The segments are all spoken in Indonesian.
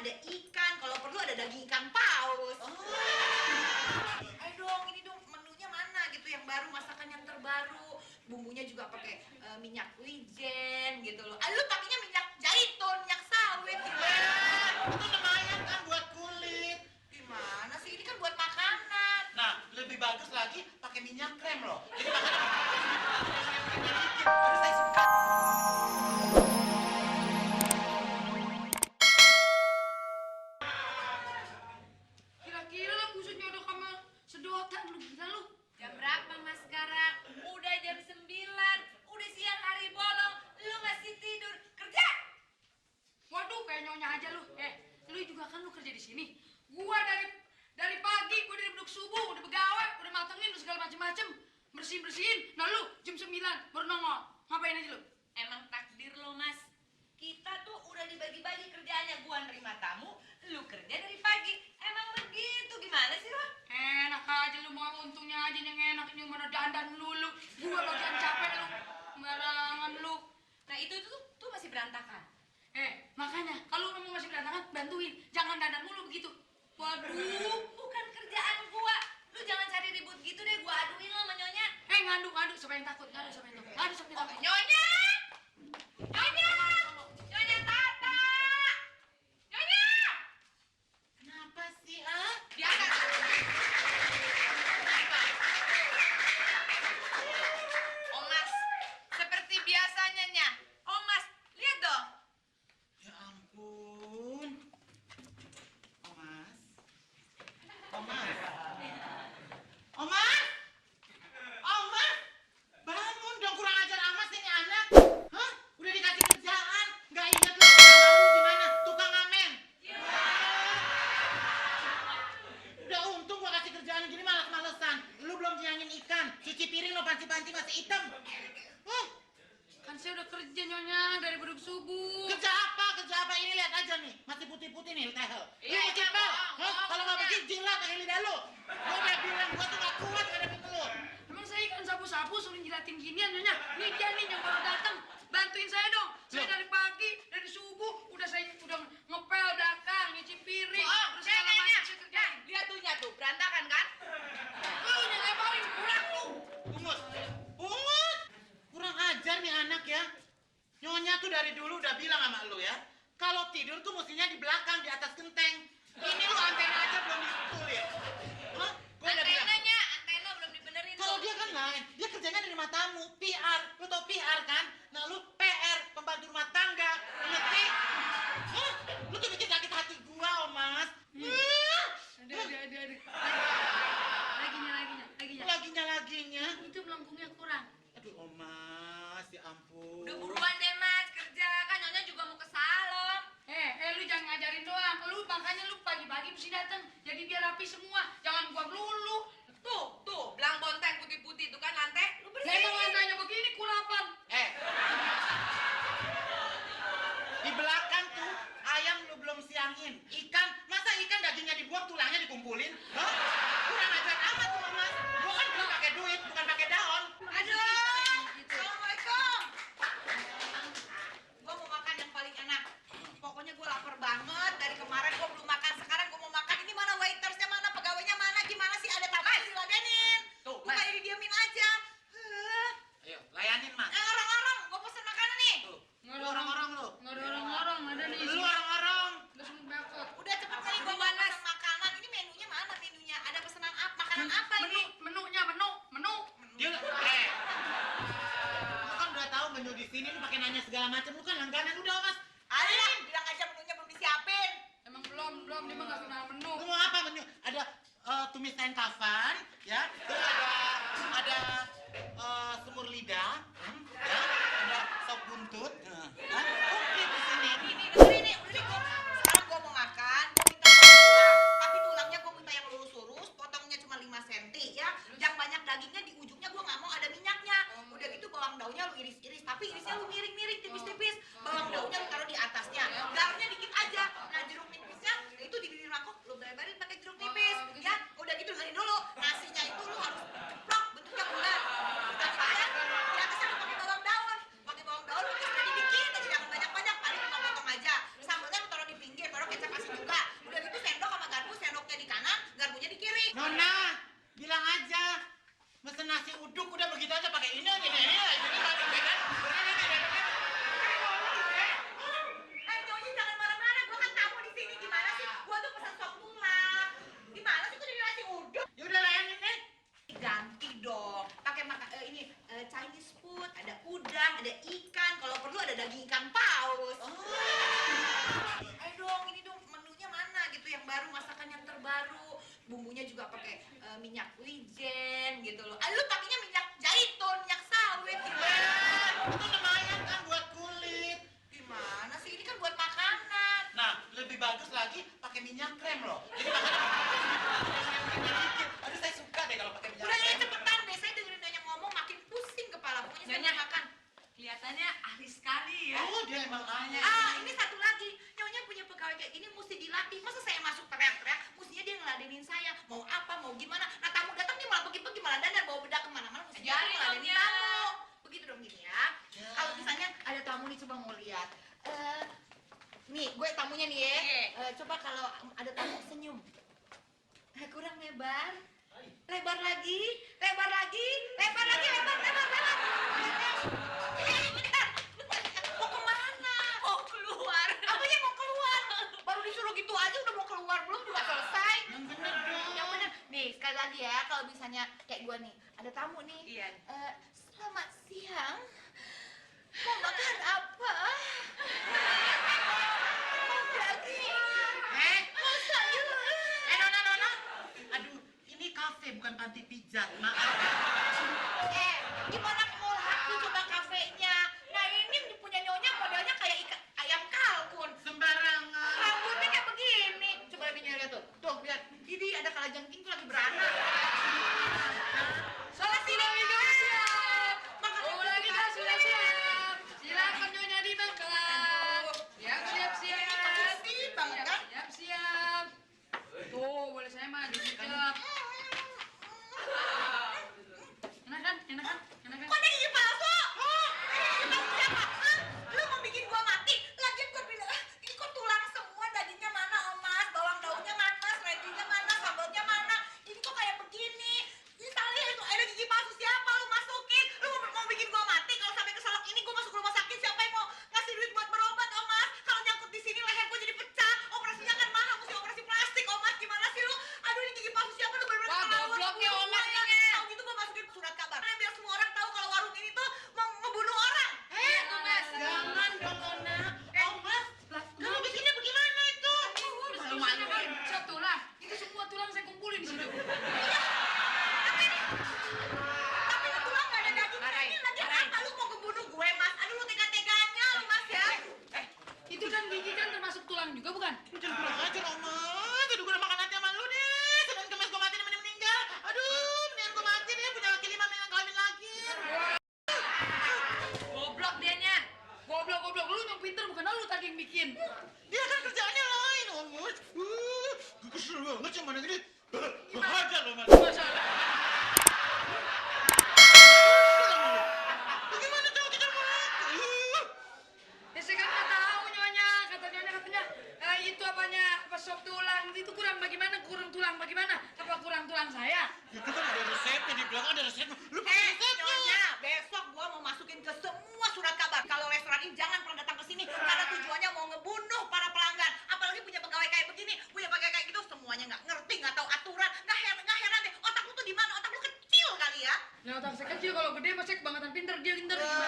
ada ikan, kalau perlu ada daging ikan paus. Ayo dong, ini dong menunya mana gitu yang baru, masakan yang terbaru. Bumbunya juga pakai minyak wijen gitu loh. Lu pakainya minyak zaitun, minyak sawit gimana? Itu lumayan kan buat kulit. Gimana sih, ini kan buat makanan. Nah, lebih bagus lagi pakai minyak krem loh. Jadi makanan dikit. Terus saya suka. Kira-kira lah kusut nyodok sama sedotan lu gila lu. Jam berapa mas sekarang? Udah jam 9. Udah siang hari bolong. Lu masih tidur. Kerja! Waduh kayak nyonya aja lu. Lu juga kan lu kerja di sini. Gua dari pagi gua dari beduk subuh udah begawe, udah matengin udah segala macem-macem. Bersihin. Nah lu jam 9 baru nongol. Ngapain aja lu? Emang takdir lo mas. Kita tuh udah dibagi-bagi kerjaannya. Gua nerima tamu. Lu kerja dari pagi. Emang begitu gimana sih lo? Enak aja lu, mau untungnya aja yang enak cuma dandan lulu. Gua bagian capek lu. Sembarangan lu. Nah itu tuh masih berantakan. Makanya kalau kamu masih berantakan bantuin. Jangan dandan mulu begitu. Waduh. Bukan kerjaan gua. Lu jangan cari ribut gitu deh. Gua aduin lo sama nyonya. Ngadu siapa yang takut? Ngadu siapa yang takut? Nyonya! Nyonya! Nyonya Tata! Nyonya! Kenapa sih, ah? Diangkat. Oh mas, seperti biasanya nya. Oh mas, lihat dong. Ya ampun. Omas. Omas. Omas. Omas. Bangun dong, kurang ajar amat sih ini anak. Hah? Udah dikasih kerjaan. Nggak inget loh. Kalau lu gimana? Tukang ngamen. Udah untung gua kasih kerjaan gini malas-malesan. Lu belum nyangin ikan. Cuci piring lo panci-panci masih hitam. Kan saya udah kerja nyonya dari beduk subuh. Kerja apa? Kerja apa? Ini lihat aja nih. Masih putih-putih nih tehel. Iya, Lu iya, cipel. bohong, Kalau nggak bohong, bersih jilat pakai lidah lu. Gua udah bilang gua tuh nggak kuat ngadepin lu. Emang saya kan sapu-sapu suruh jilatin ginian nyonya. Nih dia nih yang baru datang. Bantuin saya dong. Saya Loh. dari pagi, dari subuh udah ngepel belakang, nyuci piring, Oh, terus segala macam saya kerjain. lihat tuh berantakan kan? Lu yang leparin pulang lu. Pungut. Pungut. Kurang ajar nih anak ya. Nyonya tuh dari dulu udah bilang sama lu ya. Kalau tidur tuh mestinya di belakang, di atas genteng. Ini lu antena aja belum disetul ya. Hah? Gua udah bilang. Antena belum dibenerin. Kalau dia kan lain, dia kerjanya di rumah tamu, PR. Lu tau PR kan? Nah lu PR, pembantu rumah tangga, ngerti? Hah? Lu tuh bikin sakit hati gua, Omas. Aduh. Laginya. Laginya. Itu melengkungnya kurang. Aduh, Omas, ya ampun. Udah buruan deh mas, kerja kan nyonya juga mau ke salon. Lu jangan ngajarin doang. Makanya lu pagi-pagi mesti datang. Jadi biar rapi semua. Jangan gua melulu. Tuh, belang bonteng putih-putih tuh kan lantai, lu Lah emang bersihin. lantainya begini kurapan. Di belakang tuh ayam lu belum siangin. Ikan, masa ikan dagingnya dibuang, tulangnya dikumpulin? Hah? Kurang ajar amat tuh, Mas. Gua kan beli pakai duit, bukan pakai daun. Aduh, assalamualaikum. Gua mau makan yang paling enak. Pokoknya gua lapar banget. Dari kemarin gua belum makan, sekarang gua mau makan. Ini mana waitersnya, mana pegawainya, mana gimana sih? Ada tamu diladenin. Tuh, Bukan Mas. didiemin aja. Ayo, layanin, Mas. Orang-orang, gua pesen makanan nih. Tuh. Lu orang-orang lu. Nggak ada orang-orang, ada nih. Lu orang-orang. Udah semua bakot. Udah cepet kali gua mau pesen makanan. Ini menunya mana menunya? Ada pesanan apa? Makanan apa ini? Menunya, menu. Dia lu kan udah tahu menu di sini, lu pakai nanya segala macam. Lu kan langganan udah, Mas. Ada, bilang aja menunya belum disiapin. Emang belum, dia mah nggak kenal menu. Lu mau apa menu? Ada tumis kain kafan, ya. Terus ada semur lidah, ya. Ada sop buntut. Komplit di sini. Ini dengerin nih, udah nih sekarang gua mau makan, gua minta tulang. Tapi tulangnya gua minta yang lurus-lurus, potongnya cuma 5 cm ya. Yang banyak dagingnya di ujungnya gua nggak mau ada minyaknya. Udah gitu bawang daunnya lu iris-iris, tapi irisnya lu miring-miring tipis-tipis. Bawang daunnya lu taruh di atasnya. Garamnya dikit aja. Nah, jeruk nipisnya itu di bibir mangkok lu lebarin pakai jeruk nipis. Ya, udah gitu dengerin dulu. Nasinya itu lu harus ceplok bentuknya bulat. Kita ya, di atasnya lu pakai bawang daun. Pakai bawang daun lu kasih dikit aja, jangan banyak-banyak, paling 5 potong aja. Sambelnya lu taruh di pinggir, baru kecap kasih gitu aja pakai ini kan. Nyonya jangan marah-marah, gua kan tamu di sini. Gimana sih? Gua tuh pesan sop tulang. Gimana sih, kok jadi nasi uduk? Ya udah layanin nih. Ganti dong. Pakai ini Chinese food, ada udang, ada ikan, kalau perlu ada daging ikan paus. Ayo dong, ini dong menunya mana gitu yang baru, masakan yang terbaru. Bumbunya juga pakai minyak wijen gitu loh. Lu pakainya minyak zaitun, minyak sawit gimana? Itu lumayan kan buat kulit. Gimana sih, ini kan buat makanan. Nah, lebih bagus lagi pakai minyak krem loh. Jadi makanan dikit. Aduh, saya suka deh kalau pakai minyak Udah ya krem. cepetan deh, saya dengerin Nyonya ngomong makin pusing kepala. Pokoknya saya Nyonya. mau makan. Kelihatannya ahli sekali ya. Oh, dia emang ayah. Ini satu lagi, Nyonya punya pegawai kayak gini mesti dilatih. Masa saya masuk teriak-teriak, mestinya dia ngeladenin saya. Mau apa, mau gimana. Nah tamu datang dia malah pergi-pergi, malah dandan bawa bedak kemana-mana. Mestinya dia Ajarin ngeladenin dong, ya. tamu. Begitu dong gini ya. Ya. Kalau misalnya ada tamu nih, coba mau lihat. Nih, gue tamunya nih ya. Coba kalau ada tamu senyum. Kurang lebar. Lebar lagi, lebar lagi, lebar lagi, lebar, lebar, lebar. Bentar, mau kemana? Mau keluar. Apanya mau keluar? Baru disuruh gitu aja udah mau keluar, belum juga selesai. Yang bener dong. Yang bener. Nih, sekali lagi ya, kalau misalnya kayak gua nih, ada tamu nih. Iya. Selamat siang. Mau makan apa? Mau daging? Mau sayur? Nona. Aduh, ini kafe bukan panti pijat. Maaf. Gimana mau laku coba kafenya? Nah ini punya Nyonya modelnya kayak ayam kalkun. Sembarangan. Rambutnya kayak begini. Coba Nyonya lihat tuh. Tuh, lihat. Ini ada kalajengking tuh lagi beranak. Salah tidak minum siap. Makan Udah kita sudah siap. Silakan Nyonya dimakan. Siap. Pasti banget kan? Siap. Tuh, boleh saya mah disiap. Enak kan? Kok ada gigi palsu? Ini siapa? Hah? Lu mau bikin gua mati? Lagian gua bilang, ini kok tulang semua, dagingnya mana Omas? Bawang daunnya mana? Seledrinya mana? Sambalnya mana? Ini kok kayak begini? Ini tali itu ada gigi palsu, siapa lu masukin? Lu mau bikin gua mati? Kalau sampai keselak ini gua masuk rumah sakit, siapa yang mau ngasih duit buat berobat Omas? Kalau nyangkut di sini leher gua jadi pecah. Operasinya kan mahal, mesti operasi plastik Omas. Gimana sih lu? Aduh ini gigi palsu siapa? Lu bener-bener Wah, keterlaluan. gobloknya Gua Omas ya. ini. Tahu gitu gua masukin surat kabar. Biar semua orang tahu kalau warung ini tuh mau ngebunuh orang. Tuh, Mas. Jangan dong, Nona. Oh, Mas. Kamu bikinnya bagaimana itu? Malu-malu. Satu lah. Itu semua tulang saya kumpulin di situ. Tapi lu tulang gak ada dagingnya. Ini lagi apa lu mau ngebunuh gue, Mas? Aduh lu tega-teganya lu, Mas ya. Itu kan gigi kan termasuk tulang juga bukan? Jangan kurang ajar, Omas. Aduh, gue udah makan hati sama lu deh. Senin kemas gue mati nih meninggal. Aduh, mendingan gue mati deh. Punya laki 5 mendingan kawin lagi. Goblok dianya. Goblok. Lu yang pinter bukan lu tadi yang bikin. Dia kan kerjaannya lain, Omas. Gue kesel banget sama anak ini. Hajar lo, Mas. Masalah. Bagaimana coba kita mau laku? Ya saya kan nggak tahu Nyonya. Kata Nyonya katanya itu apanya apa sop tulang itu kurang bagaimana? Kurang tulang bagaimana? Apa kurang tulang saya? Itu kan ada resepnya, di belakang ada resepnya. Lu pakai resepnya. Nyonya, besok gua mau masukin ke semua surat kabar. Kalau restoran ini jangan pernah datang ke sini karena tujuannya mau ngebunuh para pelanggan. Apalagi punya pegawai kayak begini, punya pegawai kayak gitu semuanya nggak ngerti, nggak tahu aturan. Nggak heran deh. Otak lu tuh di mana? Otak lu kecil kali ya. Nah otak saya kecil kalau gede pasti kebangetan pinter dia pinter gimana?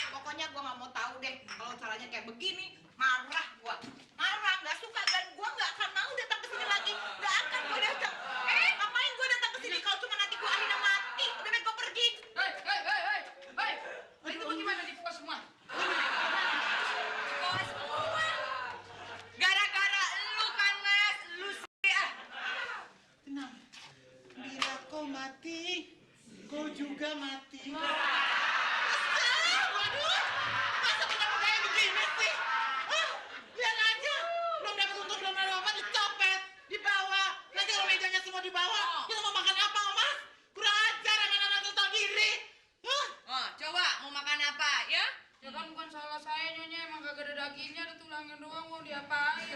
Pokoknya gua nggak mau tahu deh kalau caranya kayak begini. Marah gua, marah, nggak suka dan gua nggak akan mau datang ke sini lagi. Nggak akan gua datang. Ngapain gua datang ke sini kalau cuma nanti gua akhirnya mati? Lebih baik gua pergi. Hei, itu bagaimana di pos semua? Bos semua. Gara-gara lu kan, Mas. Lu sih ah. Tenang. Bila kau mati, kau juga mati. Waduh, masa punya pegawai begini sih? Lihat aja. Belum dapat untung, belum ada apa, dicopet, dibawa. Nanti kalau mejanya semua dibawa, kita mau makan apa, Mas? Kurang ajar, anak-anak itu tahu diri. Hah? Oh, coba mau makan apa ya? Ya kan bukan salah saya Nyonya emang kagak ada dagingnya ada tulangnya doang mau diapain?